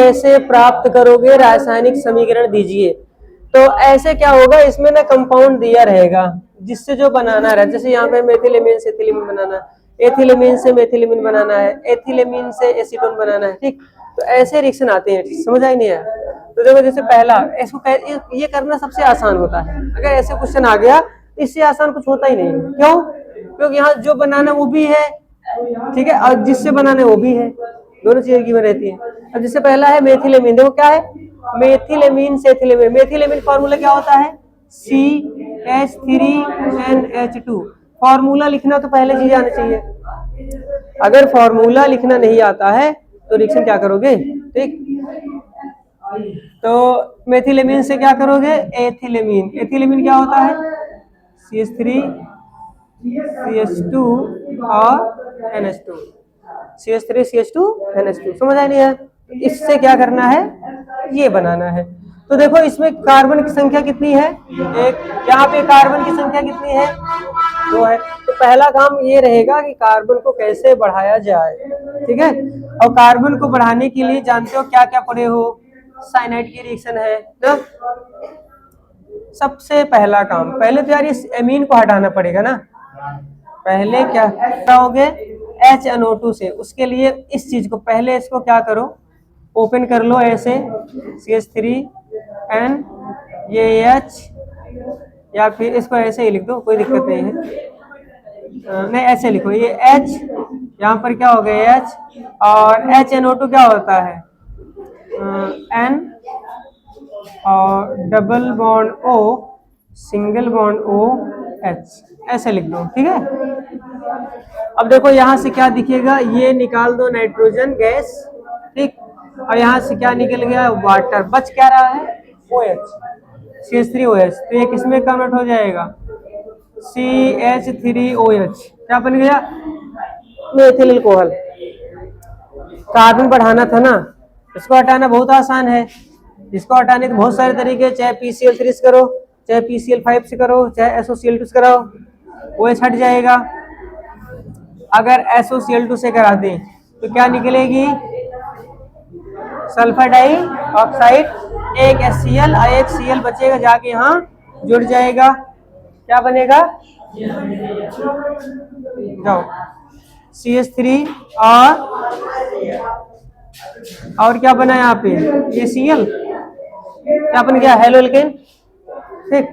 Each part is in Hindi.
कैसे प्राप्त करोगे रासायनिक समीकरण दीजिए। तो ऐसे क्या होगा, इसमें ना कंपाउंड दिया रहेगा जिससे जो बनाना रहे, जैसे यहाँ पे मेथिलेमीन से एथिलेमीन बनाना है, एथिलेमीन से मेथिलेमीन बनाना है, एथिलेमीन से एसीटोन बनाना है, ठीक। तो ऐसे रिएक्शन आते हैं, समझ आई नहीं है। तो देखो जैसे पहला इसको ये करना सबसे आसान होता है। अगर ऐसे क्वेश्चन आ गया तो इससे आसान कुछ होता ही नहीं है। क्यों? क्योंकि यहाँ जो बनाना वो भी है, ठीक है, और जिससे बनाना वो भी है, दोनों चीजें गिवन रहती है। अब जैसे पहला है मेथिलेमीन, देखो क्या है, मेथिलेमीन से एथिलेमीन। मेथिलेमीन फॉर्मूला क्या होता है, CH3NH2। फॉर्मूला लिखना तो पहले चीज आना चाहिए। अगर फॉर्मूला लिखना नहीं आता है तो रिएक्शन क्या करोगे, ठीक। तो मेथिलेमीन से क्या करोगे, एथिलेमीन। एथिलेमीन क्या होता है, CH3 CH2 और NH2, CH3 CH2 NH2। समझ आई नहीं है। इससे क्या करना है, ये बनाना है। तो देखो इसमें कार्बन की संख्या कितनी है, एक। यहाँ पे कार्बन की संख्या कितनी है, 2 है। तो पहला काम ये रहेगा कि कार्बन को कैसे बढ़ाया जाए, ठीक है। और कार्बन को बढ़ाने के लिए जानते हो क्या क्या पढ़े हो, साइनाइड की रिएक्शन है ना। सबसे पहला काम, पहले तो यार इस एमीन को हटाना पड़ेगा ना। पहले क्या कराओगे, HNO2 से। उसके लिए इस चीज को पहले, इसको क्या करो, ओपन कर लो ऐसे, CH3N, ये H, या फिर इसको ऐसे ही लिख दो, कोई दिक्कत नहीं है। नहीं ऐसे लिखो, ये H, यहाँ पर क्या हो गया H, और HNO2 क्या होता है, N, और double bond O, single bond O H, ऐसे लिख दो, ठीक है। अब देखो यहाँ से क्या दिखेगा, ये निकाल दो नाइट्रोजन गैस, ठीक। और यहाँ से क्या निकल गया, वाटर। बच क्या रहा है, OH, CH3OH। तो ये किसमें कन्वर्ट हो जाएगा, CH3OH। क्या बन गया, मेथिल अल्कोहल। कार्बन बढ़ाना था ना, इसको हटाना बहुत आसान है। इसको हटाने के बहुत सारे तरीके, चाहे PCl3 से करो, चाहे PCl5 से करो, चाहे SOCl2 से कराओ, OH हट जाएगा। अगर SOCl2 से करा दें तो क्या निकलेगी, सल्फर डाई ऑक्साइड, एक HCl और एक Cl बचेगा, जाके यहाँ जुड़ जाएगा। क्या बनेगा, जाओ, CH3 और क्या बना यहाँ पे, ये Cl, क्या बन गया, हेलो एल्केन, ठीक।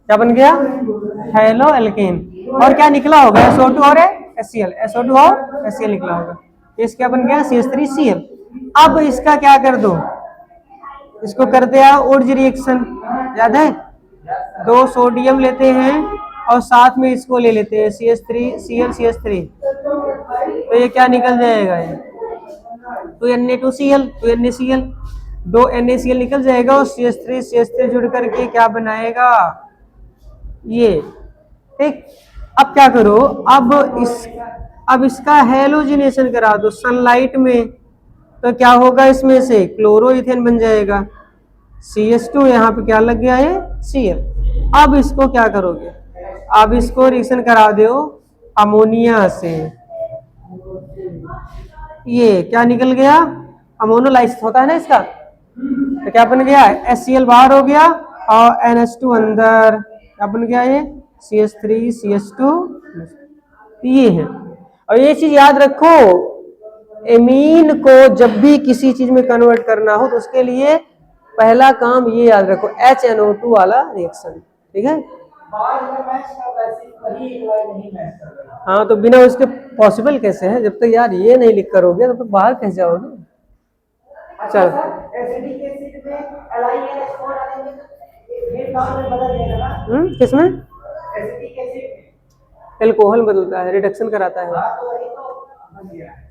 क्या बन गया, हेलो एल्केन। और क्या निकला होगा, SO2 और HCl, SO2 और HCl निकला होगा। इस क्या बन गया, CH3Cl। अब इसका क्या कर दो, इसको करते हैं उर्ज रिएक्शन, याद है, 2 सोडियम लेते हैं और साथ में इसको ले लेते हैं, CH3Cl CH3। तो ये क्या निकल जाएगा, ये 2Na2Cl 2NaCl, 2 NaCl निकल जाएगा, और CH3 CH3 जुड़ करके क्या बनाएगा, ये, ठीक। अब क्या करो, अब इसका हेलोजिनेशन करा दो सनलाइट में। तो क्या होगा, इसमें से क्लोरोइथेन बन जाएगा, CH2, यहाँ पे क्या लग गया है, Cl। अब इसको क्या करोगे, अब इसको रिएक्शन करा दो अमोनिया से। ये क्या निकल गया, अमोनोलाइसिस होता है ना इसका। तो क्या बन गया, HCl बाहर हो गया और NH2 अंदर, क्या बन गया, ये CH3 CH2। ये है। और ये चीज याद रखो, एमीन को जब भी किसी चीज में कन्वर्ट करना हो तो उसके लिए पहला काम ये याद रखो, HNO2 वाला रिएक्शन, ठीक है। हाँ, तो बिना उसके पॉसिबल कैसे है, जब तक यार ये नहीं लिख करोगे तो बाहर कैसे जाओगे। चल, किसमें एल्कोहल बदलता है, रिडक्शन कराता है।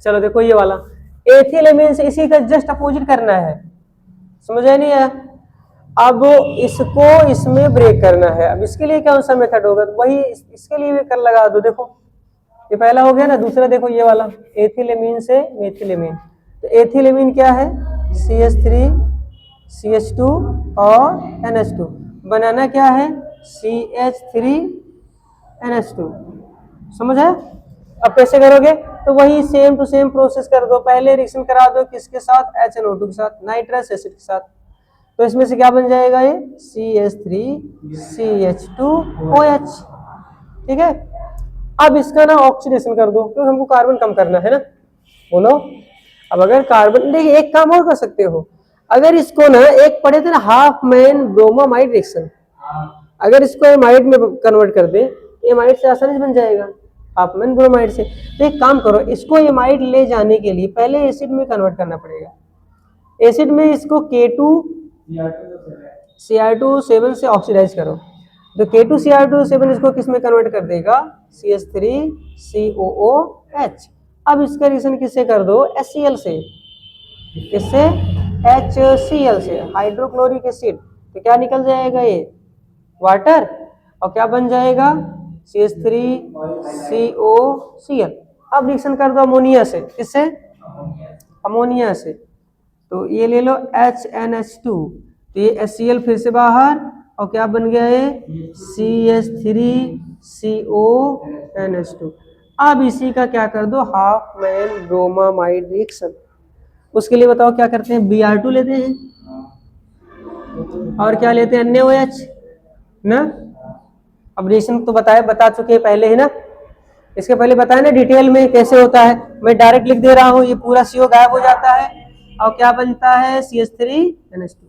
चलो देखो ये वाला एथिलेमीन से इसी का जस्ट अपोजिट करना है, समझ आई नहीं है। अब इसको इसमें ब्रेक करना है। अब इसके लिए कौन सा मेथड होगा, वही इसके लिए भी कर लगा दो। देखो ये पहला हो गया ना, दूसरा देखो ये वाला एथिलेमीन से मेथिलेमीन। तो एथिलेमीन क्या है, CH3 CH2 और NH2। बनाना क्या है, CH3 NH2। समझ है। अब कैसे करोगे, तो वही सेम टू सेम प्रोसेस कर दो, पहले रिएक्शन करा दो किसके साथ, HNO2 के साथ, नाइट्रस एसिड के साथ। तो इसमें से क्या बन जाएगा, ये CH3CH2OH। ठीक है, अब इसका ना ऑक्सीडेशन कर दो क्योंकि हमको कार्बन कम करना है ना, बोलो। अब अगर कार्बन, देखिए एक काम और कर सकते हो, अगर इसको ना एक पढ़े थे ना हाफ मैन ब्रोमामाइड रिएक्शन, अगर इसको एमाइड में कन्वर्ट कर दे, एमाइड से आसानी से बन जाएगा, हाफ मैन ब्रोमाइड से। तो एक काम करो, इसको एमाइड ले जाने के लिए पहले एसिड में कन्वर्ट करना पड़ेगा। एसिड में इसको K2Cr2 7 से ऑक्सीडाइज करो, तो K2Cr2 7 इसको किस में कन्वर्ट कर देगा, CH3COOH। अब इसका रिएक्शन किससे कर दो, HCl से, किससे, HCl से, हाइड्रोक्लोरिक एसिड। तो क्या निकल जाएगा, ये वाटर, और क्या बन जाएगा, CH3COCl। अब रिएक्शन कर दो अमोनिया से, किससे, अमोनिया से, तो ये ले लो HNH2, तो ये HCl फिर से बाहर, और क्या बन गया है, CH3CONH2। अब इसी का क्या कर दो, हाफ मैन ब्रोमामाइड रिएक्शन। उसके लिए बताओ क्या करते हैं, Br2 लेते हैं और क्या लेते हैं, NaOH ना। अब रिएक्शन तो बता चुके हैं पहले है ना, इसके पहले बताया ना डिटेल में कैसे होता है। मैं डायरेक्ट लिख दे रहा हूँ, ये पूरा CO गायब हो जाता है और क्या बनता है, CH3NH2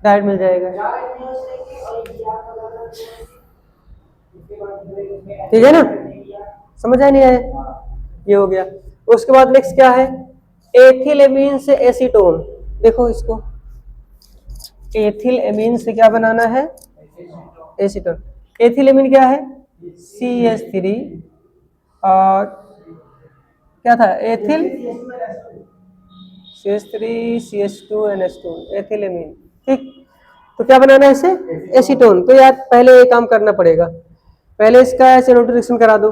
डायरेक्ट मिल जाएगा। ठीक है ना, समझ आया नहीं आया, ये हो गया। उसके बाद नेक्स्ट क्या है, एथिल एमीन से एसीटोन। देखो इसको, एथिल एमीन से क्या बनाना है, एसीटोन। एथिल एमीन क्या है, CH3 और क्या था, एथिल CH3CH2NH2, एथिल एमीन। ठीक, तो क्या बनाना है इसे, एसीटोन। तो यार पहले ये काम करना पड़ेगा, पहले इसका HNO2 रिएक्शन करा दो,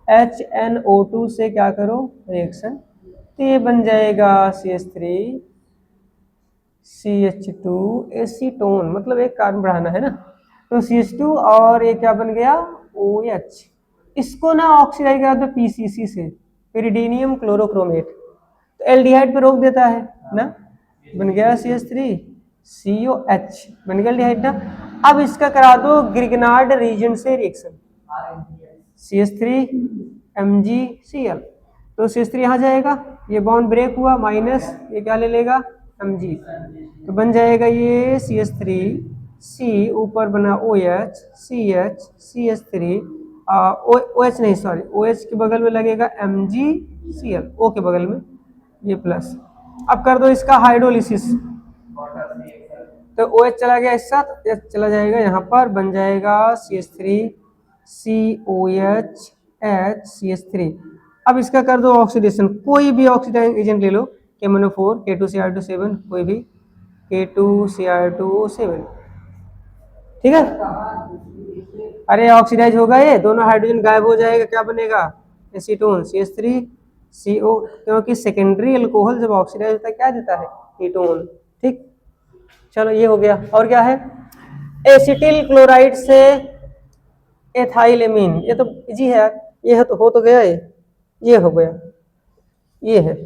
HNO2 से क्या करो रिएक्शन, तो ये बन जाएगा CH3CH2 एसीटोन, मतलब एक कार्बन बढ़ाना है ना, तो CH2 और ये क्या बन गया, OH। इसको ना ऑक्सीडाइज करा दो PCC से, पिरिडीनियम क्लोरोक्रोमेट, तो एल्डिहाइड पे रोक देता है ना, बन गया CH3COH, बन गया एल्डिहाइड ना। अब इसका करा दो ग्रिगनार्ड रीजन से रिएक्शन, CH3MgCl, तो CH3 यहाँ जाएगा, ये बॉन्ड ब्रेक हुआ, माइनस ये क्या ले लेगा, Mg, तो बन जाएगा ये CH3C, ऊपर बना OH, CH, CH3, OH नहीं सॉरी, OH के बगल में लगेगा MgCl, O के बगल में ये प्लस। अब कर दो इसका हाइड्रोलिसिस, तो OH चला गया इस साथ, चला जाएगा यहाँ पर, बन जाएगा CH3COH CH3। अब इसका कर दो ऑक्सीडेशन, कोई भी ऑक्सीडाइजिंग एजेंट ले लो, KMnO4, K2Cr2 7, कोई भी K2Cr2 7, ठीक है। अरे ऑक्सीडाइज होगा, ये दोनों हाइड्रोजन गायब हो जाएगा, क्या बनेगा, एसीटोन CH3CO, क्योंकि सेकेंडरी अल्कोहल जब ऑक्सीडाइज होता है क्या देता है, कीटोन। ठीक, चलो ये हो गया। और क्या है, एसिटिल क्लोराइड से एथाइल एमीन, ये तो इजी है यार, ये है तो हो तो गया, ये हो गया, ये है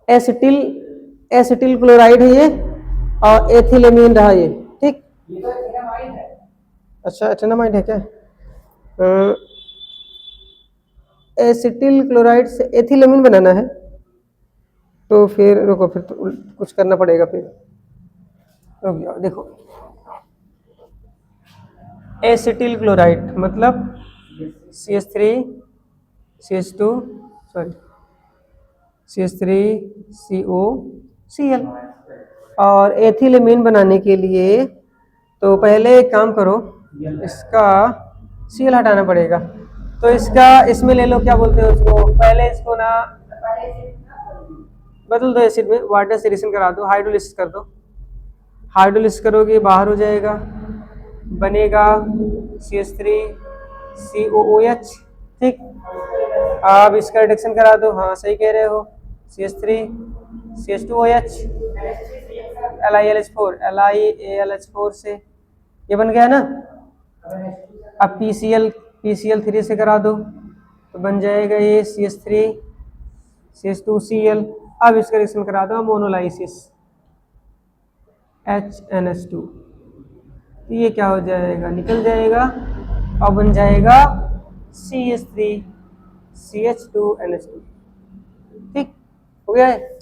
एसिटिल क्लोराइड है ये, और एथिलेमीन रहा ये। ठीक, अच्छा एथेनामाइड है क्या, एसिटिल क्लोराइड से एथिलेमीन बनाना है, तो फिर रुको, फिर तो कुछ करना पड़ेगा, फिर रुक जाओ। देखो एसिटिल क्लोराइड मतलब CH3 CH2 सॉरी CH3COCl, और एथिलेमीन बनाने के लिए तो पहले एक काम करो, इसका Cl हटाना पड़ेगा, तो इसका इसमें ले लो, क्या बोलते हैं उसको, पहले इसको ना बदल दो एसिड में, वाटर से रिएक्शन करा दो, हाइड्रोलिसिस कर दो, हाइड्रोलिसिस करोगे बाहर हो जाएगा, बनेगा CH3COOH। ठीक, अब इसका रिडक्शन करा दो, हाँ सही कह रहे हो, CH3CH2OH LiAlH4 से ये बन गया ना। अब PCl3 से करा दो, तो तो बन जाएगा ये CH3 CH2Cl। अब इसका रिएक्शन करा दो मोनोलाइसिस HNH2, तो ये क्या हो जाएगा, निकल जाएगा और बन जाएगा CH3 CH2NH2। ठीक हो गया है।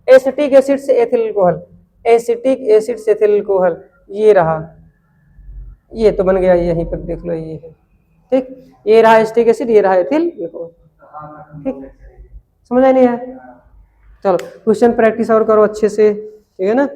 एसिटिक एसिड से एथिल अल्कोहल, एसिटिक एसिड से एथिल अल्कोहल, ये रहा, ये तो बन गया, यहीं पर देख लो ये है। ठीक, ये रहा एसिटिक एसिड, ये रहा एथिल अल्कोहल। ठीक, समझ आई नहीं है? चलो क्वेश्चन प्रैक्टिस और करो अच्छे से, ठीक है ना।